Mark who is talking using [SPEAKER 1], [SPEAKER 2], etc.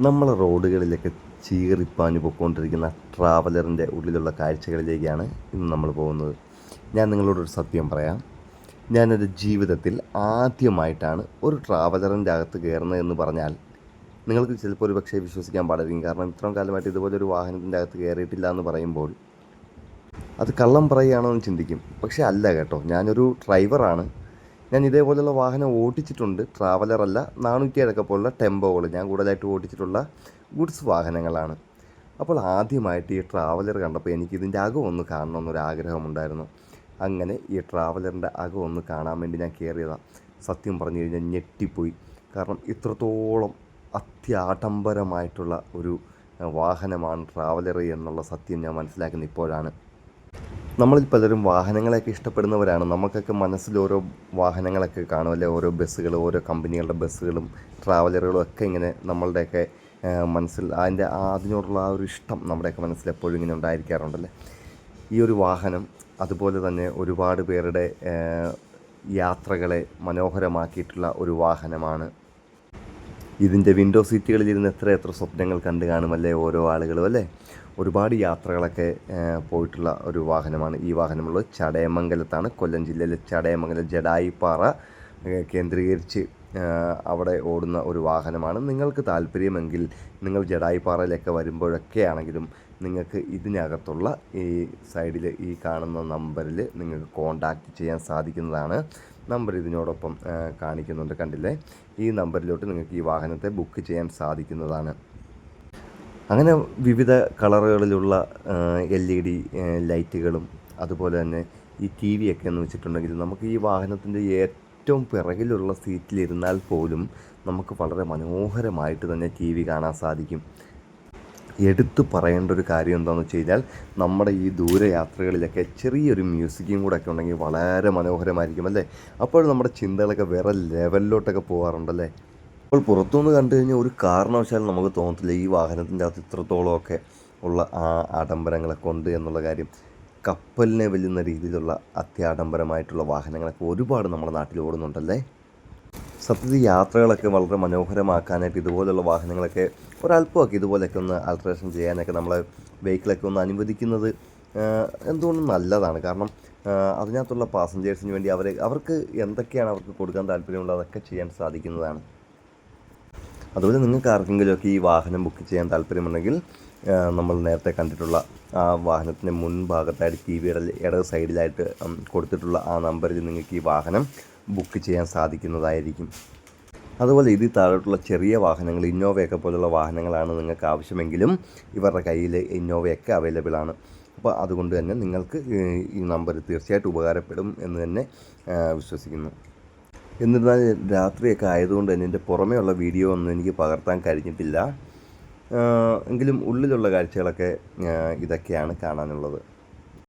[SPEAKER 1] നമ്മൾ റോഡുകളിലൊക്കെ ചീറിപ്പാഞ്ഞു പൊയ്ക്കൊണ്ടിരിക്കുന്ന ട്രാവലറിൻ്റെ ഉള്ളിലുള്ള കാഴ്ചകളിലേക്കാണ് ഇന്ന് നമ്മൾ പോകുന്നത്. ഞാൻ നിങ്ങളോടൊരു സത്യം പറയാം. ഞാനൊരു ജീവിതത്തിൽ ആദ്യമായിട്ടാണ് ഒരു ട്രാവലറിൻ്റെ അകത്ത് കയറുന്നതെന്ന് പറഞ്ഞാൽ നിങ്ങൾക്ക് ചിലപ്പോൾ ഒരു പക്ഷേ വിശ്വസിക്കാൻ പാടില്ല. കാരണം ഇത്രയും കാലമായിട്ട് ഇതുപോലൊരു വാഹനത്തിൻ്റെ അകത്ത് കയറിയിട്ടില്ല എന്ന് പറയുമ്പോൾ അത് കള്ളം പറയുകയാണോ എന്ന് ചിന്തിക്കും. പക്ഷേ അല്ല കേട്ടോ, ഞാനൊരു ഡ്രൈവറാണ്. ഞാൻ ഇതേപോലെയുള്ള വാഹനം ഓടിച്ചിട്ടുണ്ട്. ട്രാവലറല്ല, 407 പോലുള്ള ടെമ്പോകൾ ഞാൻ കൂടുതലായിട്ട് ഓടിച്ചിട്ടുള്ള ഗുഡ്സ് വാഹനങ്ങളാണ്. അപ്പോൾ ആദ്യമായിട്ട് ഈ ട്രാവലർ കണ്ടപ്പോൾ എനിക്ക് ഇതിൻ്റെ അകം ഒന്ന് കാണണമെന്നൊരാഗ്രഹമുണ്ടായിരുന്നു. അങ്ങനെ ഈ ട്രാവലറിൻ്റെ അകം ഒന്ന് കാണാൻ വേണ്ടി ഞാൻ കയറിയതാണ്. സത്യം പറഞ്ഞു കഴിഞ്ഞാൽ ഞെട്ടിപ്പോയി. കാരണം ഇത്രത്തോളം അത്യാഡംബരമായിട്ടുള്ള ഒരു വാഹനമാണ് ട്രാവലർ എന്നുള്ള സത്യം ഞാൻ മനസ്സിലാക്കുന്നത് ഇപ്പോഴാണ്. നമ്മളിൽ പലരും വാഹനങ്ങളെയൊക്കെ ഇഷ്ടപ്പെടുന്നവരാണ്. നമുക്കൊക്കെ മനസ്സിൽ ഓരോ വാഹനങ്ങളൊക്കെ കാണും അല്ലെ, ഓരോ ബസ്സുകൾ, ഓരോ കമ്പനികളുടെ ബസ്സുകളും ട്രാവലറുകളും ഒക്കെ ഇങ്ങനെ നമ്മളുടെയൊക്കെ മനസ്സിൽ അതിനോടുള്ള ആ ഒരു ഇഷ്ടം നമ്മുടെയൊക്കെ മനസ്സിൽ എപ്പോഴും ഇങ്ങനെ ഉണ്ടായിരിക്കാറുണ്ടല്ലേ. ഈ ഒരു വാഹനം അതുപോലെ തന്നെ ഒരുപാട് പേരുടെ യാത്രകളെ മനോഹരമാക്കിയിട്ടുള്ള ഒരു വാഹനമാണ്. ഇതിൻ്റെ വിൻഡോ സീറ്റുകളിലിരുന്ന് എത്ര സ്വപ്നങ്ങൾ കണ്ടു കാണുമല്ലേ ഓരോ ആളുകളും അല്ലേ. ഒരുപാട് യാത്രകളൊക്കെ പോയിട്ടുള്ള ഒരു വാഹനമാണ് ഈ വാഹനമുള്ളത്. ചടയമംഗലത്താണ്, കൊല്ലം ജില്ലയിലെ ചടയമംഗലം ജഡായിപ്പാറ കേന്ദ്രീകരിച്ച് അവിടെ ഓടുന്ന ഒരു വാഹനമാണ്. നിങ്ങൾക്ക് താല്പര്യമെങ്കിൽ നിങ്ങൾ ജഡായിപ്പാറയിലൊക്കെ വരുമ്പോഴൊക്കെ ആണെങ്കിലും നിങ്ങൾക്ക് ഇതിനകത്തുള്ള ഈ സൈഡിൽ ഈ കാണുന്ന നമ്പറിൽ നിങ്ങൾക്ക് കോൺടാക്റ്റ് ചെയ്യാൻ സാധിക്കുന്നതാണ്. നമ്പർ ഇതിനോടൊപ്പം കാണിക്കുന്നുണ്ട്, കണ്ടില്ലേ. ഈ നമ്പറിലോട്ട് നിങ്ങൾക്ക് ഈ വാഹനത്തെ ബുക്ക് ചെയ്യാൻ സാധിക്കുന്നതാണ്. അങ്ങനെ വിവിധ കളറുകളിലുള്ള LED ലൈറ്റുകളും അതുപോലെ തന്നെ ഈ TV ഒക്കെ എന്ന് വെച്ചിട്ടുണ്ടെങ്കിൽ നമുക്ക് ഈ വാഹനത്തിൻ്റെ ഏറ്റവും പിറകിലുള്ള സീറ്റിലിരുന്നാൽ പോലും നമുക്ക് വളരെ മനോഹരമായിട്ട് തന്നെ TV കാണാൻ സാധിക്കും. എടുത്തു പറയേണ്ട ഒരു കാര്യം എന്താണെന്ന് വെച്ച് കഴിഞ്ഞാൽ നമ്മുടെ ഈ ദൂരയാത്രകളിലൊക്കെ ചെറിയൊരു മ്യൂസിക്കും കൂടെ ഒക്കെ ഉണ്ടെങ്കിൽ വളരെ മനോഹരമായിരിക്കും അല്ലേ. അപ്പോൾ നമ്മുടെ ചിന്തകളൊക്കെ വേറെ ലെവലിലോട്ടൊക്കെ പോകാറുണ്ടല്ലേ. അപ്പോൾ പുറത്തുനിന്ന് കണ്ടു കഴിഞ്ഞാൽ ഒരു കാരണവശാലും നമുക്ക് തോന്നത്തില്ല ഈ വാഹനത്തിൻ്റെ അകത്ത് ഇത്രത്തോളമൊക്കെ ഉള്ള ആ ആഡംബരങ്ങളൊക്കെ ഉണ്ട് എന്നുള്ള കാര്യം. കപ്പലിനെ വെല്ലുന്ന രീതിയിലുള്ള അത്യാഡംബരമായിട്ടുള്ള വാഹനങ്ങളൊക്കെ ഒരുപാട് നമ്മുടെ നാട്ടിൽ ഓടുന്നുണ്ടല്ലേ. സത്യത്തിൽ യാത്രകളൊക്കെ വളരെ മനോഹരമാക്കാനായിട്ട് ഇതുപോലുള്ള വാഹനങ്ങളൊക്കെ ഒരല്പമൊക്കെ ഇതുപോലെയൊക്കെ ഒന്ന് ആൾട്രേഷൻ ചെയ്യാനൊക്കെ നമ്മളെ വെഹിക്കിളൊക്കെ ഒന്ന് അനുവദിക്കുന്നത് എന്തുകൊണ്ടും നല്ലതാണ്. കാരണം അതിനകത്തുള്ള പാസഞ്ചേഴ്സിന് വേണ്ടി അവർക്ക് എന്തൊക്കെയാണ് അവർക്ക് കൊടുക്കാൻ താല്പര്യമുള്ളത് അതൊക്കെ ചെയ്യാൻ സാധിക്കുന്നതാണ്. അതുപോലെ നിങ്ങൾക്ക് ആർക്കെങ്കിലുമൊക്കെ ഈ വാഹനം ബുക്ക് ചെയ്യാൻ താല്പര്യമുണ്ടെങ്കിൽ നമ്മൾ നേരത്തെ കണ്ടിട്ടുള്ള ആ വാഹനത്തിൻ്റെ മുൻഭാഗത്തായിട്ട് TVയുടെ ഇടത് സൈഡിലായിട്ട് കൊടുത്തിട്ടുള്ള ആ നമ്പറിൽ നിങ്ങൾക്ക് ഈ വാഹനം ബുക്ക് ചെയ്യാൻ സാധിക്കുന്നതായിരിക്കും. അതുപോലെ ഇതിൽ താഴോട്ടുള്ള ചെറിയ വാഹനങ്ങൾ, ഇന്നോവയൊക്കെ പോലുള്ള വാഹനങ്ങളാണ് നിങ്ങൾക്ക് ആവശ്യമെങ്കിലും ഇവരുടെ കയ്യിൽ ഇന്നോവയൊക്കെ അവൈലബിൾ ആണ്. അപ്പോൾ അതുകൊണ്ട് തന്നെ നിങ്ങൾക്ക് ഈ നമ്പർ തീർച്ചയായിട്ടും ഉപകാരപ്പെടും എന്ന് തന്നെ വിശ്വസിക്കുന്നു. എന്നിരുന്നാൽ രാത്രിയൊക്കെ ആയതുകൊണ്ട് തന്നെ എൻ്റെ പുറമേയുള്ള വീഡിയോ ഒന്നും എനിക്ക് പകർത്താൻ കഴിഞ്ഞിട്ടില്ല. എങ്കിലും ഉള്ളിലുള്ള കാഴ്ചകളൊക്കെ ഇതൊക്കെയാണ് കാണാനുള്ളത്.